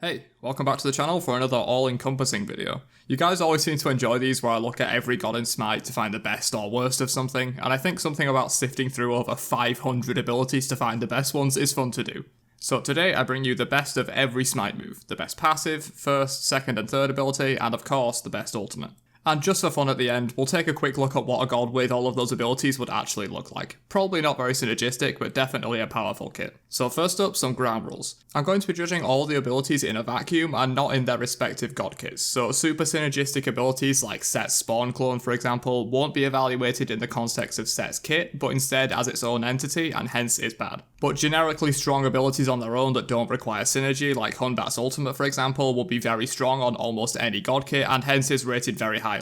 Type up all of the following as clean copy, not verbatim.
Hey, welcome back to the channel for another all-encompassing video. You guys always seem to enjoy these where I look at every god in Smite to find the best or worst of something, and I think something about sifting through over 500 abilities to find the best ones is fun to do. So today I bring you the best of every Smite move, the best passive, first, second and third ability, and of course the best ultimate. And just for fun at the end, we'll take a quick look at what a god with all of those abilities would actually look like. Probably not very synergistic, but definitely a powerful kit. So first up, some ground rules. I'm going to be judging all the abilities in a vacuum and not in their respective god kits. So super synergistic abilities like Set's Spawn Clone, for example, won't be evaluated in the context of Set's kit, but instead as its own entity and hence is bad. But generically strong abilities on their own that don't require synergy, like Hunbat's ultimate for example, will be very strong on almost any god kit and hence is rated very highly.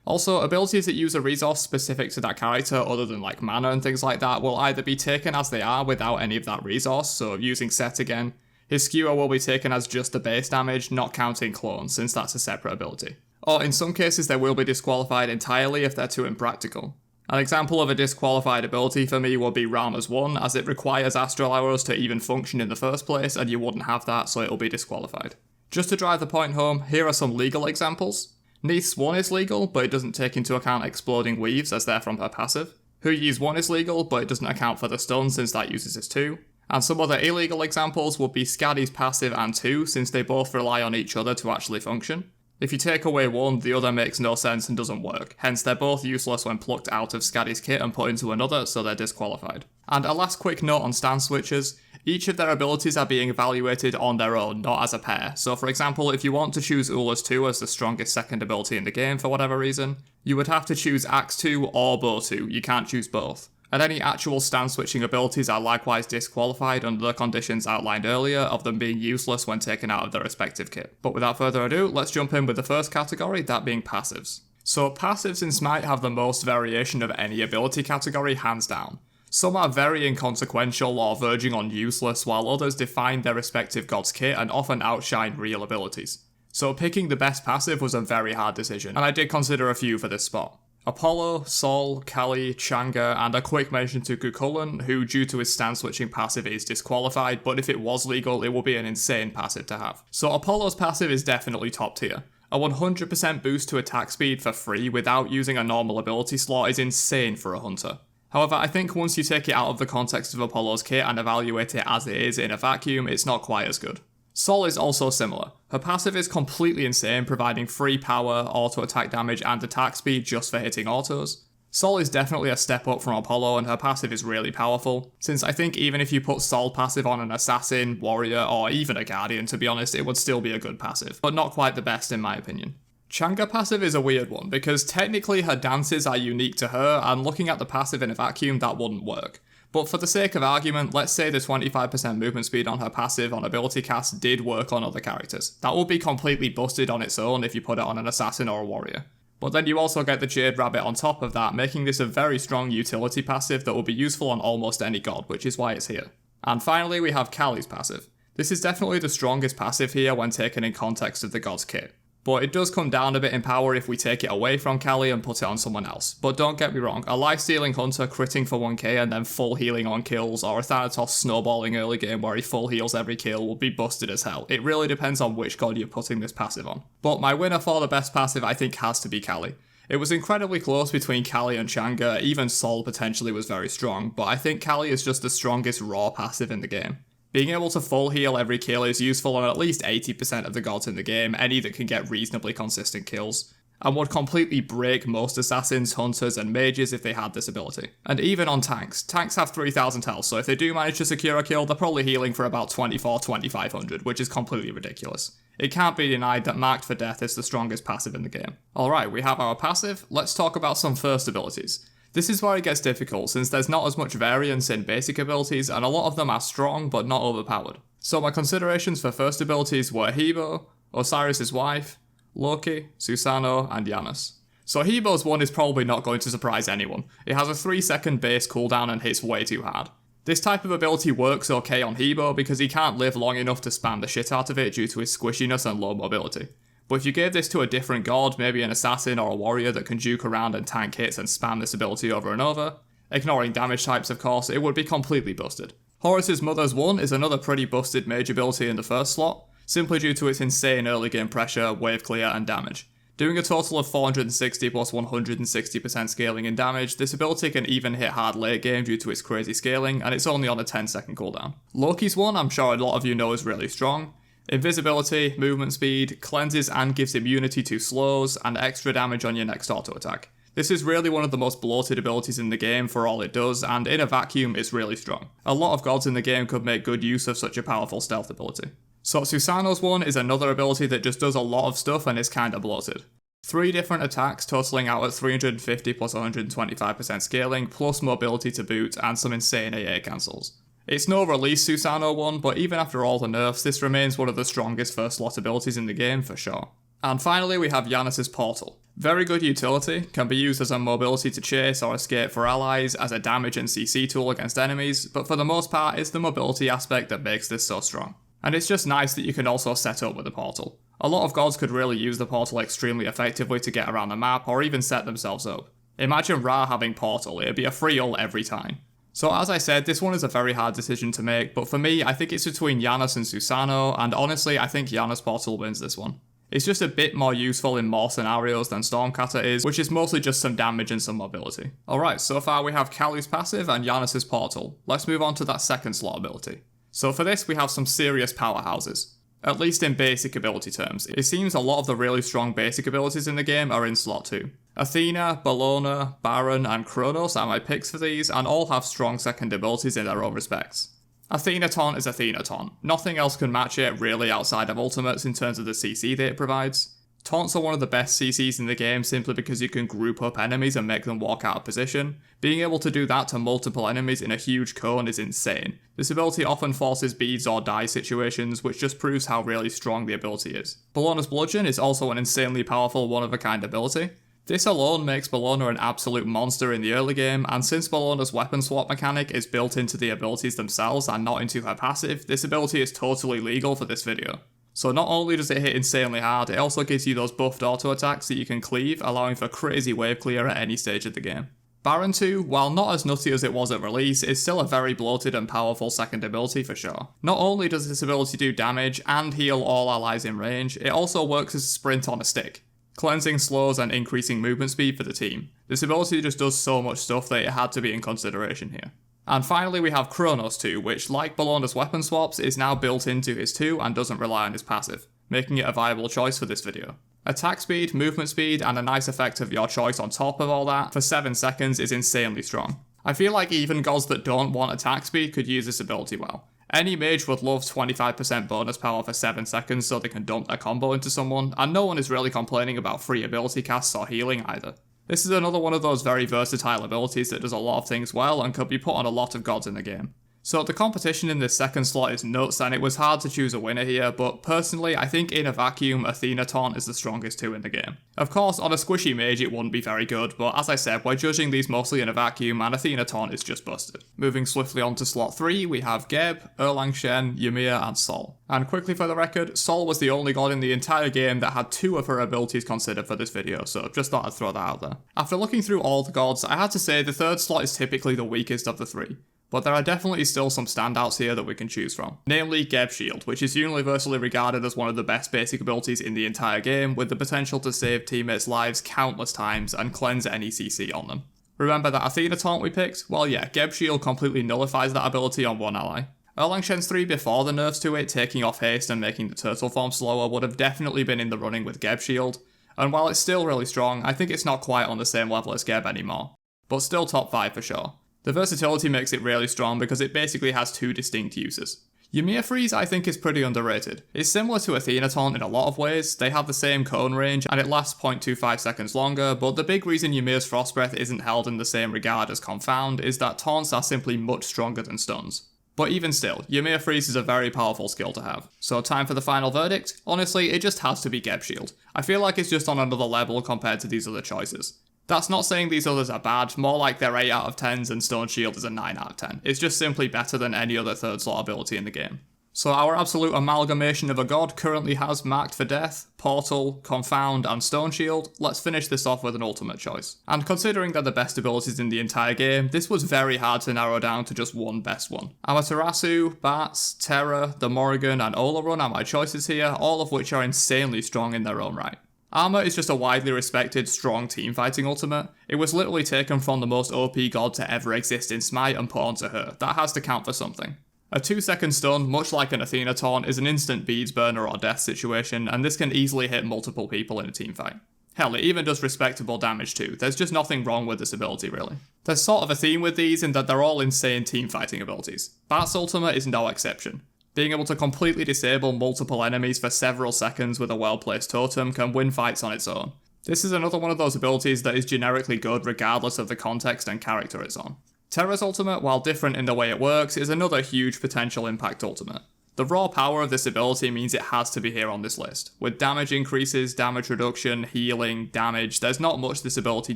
Also, abilities that use a resource specific to that character other than like mana and things like that will either be taken as they are without any of that resource, so using Set again, his skewer will be taken as just the base damage, not counting clones since that's a separate ability. Or in some cases they will be disqualified entirely if they're too impractical. An example of a disqualified ability for me will be Rama's 1, as it requires astral arrows to even function in the first place and you wouldn't have that, so it'll be disqualified. Just to drive the point home, here are some legal examples. Neith's 1 is legal, but it doesn't take into account exploding weaves as they're from her passive. Huyi's 1 is legal, but it doesn't account for the stun since that uses his 2. And some other illegal examples would be Skadi's passive and 2 since they both rely on each other to actually function. If you take away one, the other makes no sense and doesn't work, hence they're both useless when plucked out of Skadi's kit and put into another, so they're disqualified. And a last quick note on stance switches, each of their abilities are being evaluated on their own, not as a pair. So for example, if you want to choose Ula's 2 as the strongest second ability in the game for whatever reason, you would have to choose Axe 2 or Bow 2, you can't choose both. And any actual stance switching abilities are likewise disqualified under the conditions outlined earlier of them being useless when taken out of their respective kit. But without further ado, let's jump in with the first category, that being passives. So passives in Smite have the most variation of any ability category hands down. Some are very inconsequential or verging on useless, while others define their respective god's kit and often outshine real abilities. So picking the best passive was a very hard decision, and I did consider a few for this spot. Apollo, Sol, Kali, Chang'e, and a quick mention to Kukulkan, who due to his stance switching passive is disqualified, but if it was legal it will be an insane passive to have. So Apollo's passive is definitely top tier. A 100% boost to attack speed for free without using a normal ability slot is insane for a hunter. However, I think once you take it out of the context of Apollo's kit and evaluate it as it is in a vacuum, it's not quite as good. Sol is also similar. Her passive is completely insane, providing free power, auto attack damage and attack speed just for hitting autos. Sol is definitely a step up from Apollo and her passive is really powerful, since I think even if you put Sol passive on an assassin, warrior or even a guardian to be honest, it would still be a good passive, but not quite the best in my opinion. Chang'e passive is a weird one, because technically her dances are unique to her, and looking at the passive in a vacuum that wouldn't work. But for the sake of argument, let's say the 25% movement speed on her passive on ability cast did work on other characters. That would be completely busted on its own if you put it on an assassin or a warrior. But then you also get the Jade Rabbit on top of that, making this a very strong utility passive that will be useful on almost any god, which is why it's here. And finally we have Kali's passive. This is definitely the strongest passive here when taken in context of the god's kit. But it does come down a bit in power if we take it away from Kali and put it on someone else. But don't get me wrong, a life-stealing hunter critting for 1k and then full healing on kills, or a Thanatos snowballing early game where he full heals every kill will be busted as hell. It really depends on which god you're putting this passive on. But my winner for the best passive I think has to be Kali. It was incredibly close between Kali and Chang'e, even Sol potentially was very strong, but I think Kali is just the strongest raw passive in the game. Being able to full heal every kill is useful on at least 80% of the gods in the game, any that can get reasonably consistent kills, and would completely break most assassins, hunters and mages if they had this ability. And even on tanks. Tanks have 3000 health, so if they do manage to secure a kill, they're probably healing for about 24-2500, which is completely ridiculous. It can't be denied that Marked for Death is the strongest passive in the game. Alright, we have our passive, let's talk about some first abilities. This is where it gets difficult since there's not as much variance in basic abilities and a lot of them are strong but not overpowered. So my considerations for first abilities were Hebo, Osiris' wife, Loki, Susano and Janus. So Hebo's one is probably not going to surprise anyone. It has a 3-second base cooldown and hits way too hard. This type of ability works okay on Hebo because he can't live long enough to spam the shit out of it due to his squishiness and low mobility. But if you gave this to a different god, maybe an assassin or a warrior that can juke around and tank hits and spam this ability over and over, ignoring damage types of course, it would be completely busted. Horus's Mother's 1 is another pretty busted mage ability in the first slot. simply due to its insane early game pressure, wave clear, and damage. Doing a total of 460 plus 160% scaling in damage, this ability can even hit hard late game due to its crazy scaling, and it's only on a 10-second cooldown. Loki's one, I'm sure a lot of you know, is really strong. Invisibility, movement speed, cleanses and gives immunity to slows, and extra damage on your next auto attack. This is really one of the most bloated abilities in the game for all it does, and in a vacuum it's really strong. A lot of gods in the game could make good use of such a powerful stealth ability. So Susanoo's one is another ability that just does a lot of stuff and is kinda bloated. 3 different attacks totaling out at 350 plus 125% scaling, plus mobility to boot, and some insane AA cancels. It's no release Susanoo one, but even after all the nerfs, this remains one of the strongest first slot abilities in the game for sure. And finally we have Janus' Portal. Very good utility, can be used as a mobility to chase or escape for allies, as a damage and CC tool against enemies, but for the most part it's the mobility aspect that makes this so strong. And it's just nice that you can also set up with the portal. A lot of gods could really use the portal extremely effectively to get around the map or even set themselves up. Imagine Ra having portal, it'd be a free ult every time. So as I said, this one is a very hard decision to make, but for me I think it's between Janus and Susanoo, and honestly I think Janus Portal wins this one. It's just a bit more useful in more scenarios than Stormcatter is, which is mostly just some damage and some mobility. Alright, so far we have Kalu's passive and Janus' Portal. Let's move on to that second slot ability. So for this we have some serious powerhouses. At least in basic ability terms. It seems a lot of the really strong basic abilities in the game are in slot 2. Athena, Bellona, Baron, and Kronos are my picks for these, and all have strong second abilities in their own respects. Athena Taunt is Athena Taunt. Nothing else can match it really outside of ultimates in terms of the CC that it provides. Taunts are one of the best CCs in the game simply because you can group up enemies and make them walk out of position. Being able to do that to multiple enemies in a huge cone is insane. This ability often forces beads or die situations, which just proves how really strong the ability is. Bellona's Bludgeon is also an insanely powerful one-of-a-kind ability. This alone makes Bellona an absolute monster in the early game, and since Bellona's weapon swap mechanic is built into the abilities themselves and not into her passive, this ability is totally legal for this video. So not only does it hit insanely hard, it also gives you those buffed auto attacks that you can cleave, allowing for crazy wave clear at any stage of the game. Baron 2, while not as nutty as it was at release, is still a very bloated and powerful second ability for sure. Not only does this ability do damage and heal all allies in range, it also works as a sprint on a stick, cleansing slows and increasing movement speed for the team. This ability just does so much stuff that it had to be in consideration here. And finally we have Kronos 2, which like Bellona's weapon swaps is now built into his 2 and doesn't rely on his passive, making it a viable choice for this video. Attack speed, movement speed, and a nice effect of your choice on top of all that for 7 seconds is insanely strong. I feel like even gods that don't want attack speed could use this ability well. Any mage would love 25% bonus power for 7 seconds so they can dump their combo into someone, and no one is really complaining about free ability casts or healing either. This is another one of those very versatile abilities that does a lot of things well and could be put on a lot of gods in the game. So the competition in this second slot is nuts and it was hard to choose a winner here, but personally I think in a vacuum Athena Taunt is the strongest 2 in the game. Of course on a squishy mage it wouldn't be very good, but as I said we're judging these mostly in a vacuum and Athena Taunt is just busted. Moving swiftly on to slot 3 we have Geb, Erlang Shen, Ymir and Sol. And quickly for the record, Sol was the only god in the entire game that had 2 of her abilities considered for this video, so just thought I'd throw that out there. After looking through all the gods, I had to say the third slot is typically the weakest of the 3. But there are definitely still some standouts here that we can choose from. Namely Geb Shield, which is universally regarded as one of the best basic abilities in the entire game, with the potential to save teammates' lives countless times and cleanse any CC on them. Remember that Athena Taunt we picked? Well yeah, Geb Shield completely nullifies that ability on one ally. Erlang Shen's 3 before the nerfs to it, taking off haste and making the turtle form slower, would have definitely been in the running with Geb Shield, and while it's still really strong, I think it's not quite on the same level as Geb anymore. But still top 5 for sure. The versatility makes it really strong because it basically has 2 distinct uses. Ymir Freeze I think is pretty underrated. It's similar to Athena Taunt in a lot of ways, they have the same cone range and it lasts 0.25 seconds longer, but the big reason Ymir's Frost Breath isn't held in the same regard as Confound is that taunts are simply much stronger than stuns. But even still, Ymir Freeze is a very powerful skill to have. So time for the final verdict? Honestly, it just has to be Geb Shield. I feel like it's just on another level compared to these other choices. That's not saying these others are bad, more like they're 8 out of 10s and Stone Shield is a 9 out of 10. It's just simply better than any other third slot ability in the game. So our absolute amalgamation of a god currently has Marked for Death, Portal, Confound, and Stone Shield. Let's finish this off with an ultimate choice. And considering they're the best abilities in the entire game, this was very hard to narrow down to just one best one. Amaterasu, Bats, Terra, the Morrigan, and Olorun are my choices here, all of which are insanely strong in their own right. Armor is just a widely respected, strong teamfighting ultimate. It was literally taken from the most OP god to ever exist in Smite and put onto her. That has to count for something. A 2-second stun, much like an Athena taunt, is an instant beads burner or death situation, and this can easily hit multiple people in a teamfight. Hell, it even does respectable damage too. There's just nothing wrong with this ability, really. There's sort of a theme with these in that they're all insane teamfighting abilities. Bat's ultimate is no exception. Being able to completely disable multiple enemies for several seconds with a well-placed totem can win fights on its own. This is another one of those abilities that is generically good regardless of the context and character it's on. Terra's ultimate, while different in the way it works, is another huge potential impact ultimate. The raw power of this ability means it has to be here on this list. With damage increases, damage reduction, healing, damage, there's not much this ability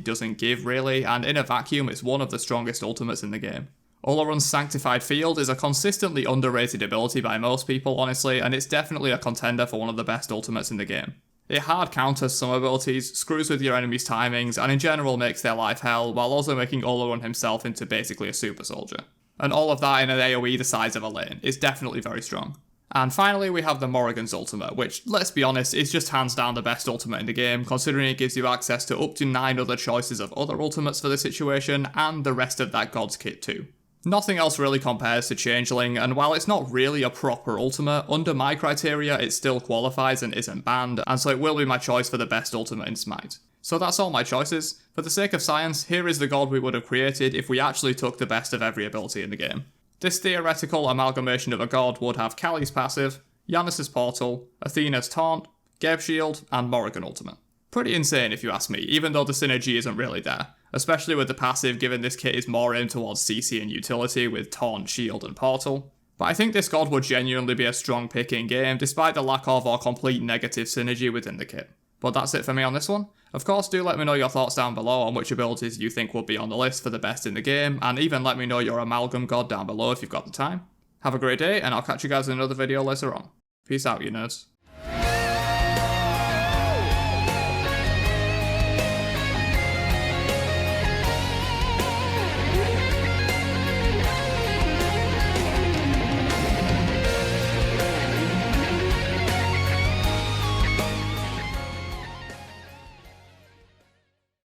doesn't give really, and in a vacuum it's one of the strongest ultimates in the game. Olorun's Sanctified Field is a consistently underrated ability by most people, honestly, and it's definitely a contender for one of the best ultimates in the game. It hard counters some abilities, screws with your enemy's timings, and in general makes their life hell, while also making Olorun himself into basically a super soldier. And all of that in an AoE the size of a lane is definitely very strong. And finally we have the Morrigan's ultimate, which, let's be honest, is just hands down the best ultimate in the game, considering it gives you access to up to 9 other choices of other ultimates for the situation, and the rest of that god's kit too. Nothing else really compares to Changeling, and while it's not really a proper ultimate, under my criteria it still qualifies and isn't banned, and so it will be my choice for the best ultimate in Smite. So that's all my choices. For the sake of science, here is the god we would have created if we actually took the best of every ability in the game. This theoretical amalgamation of a god would have Kali's passive, Yanis' portal, Athena's taunt, Geb shield, and Morrigan ultimate. Pretty insane if you ask me, even though the synergy isn't really there. Especially with the passive, given this kit is more aimed towards CC and utility with Taunt, Shield and Portal. But I think this god would genuinely be a strong pick in game, despite the lack of or complete negative synergy within the kit. But that's it for me on this one. Of course, do let me know your thoughts down below on which abilities you think would be on the list for the best in the game, and even let me know your amalgam god down below if you've got the time. Have a great day, and I'll catch you guys in another video later on. Peace out, you nerds.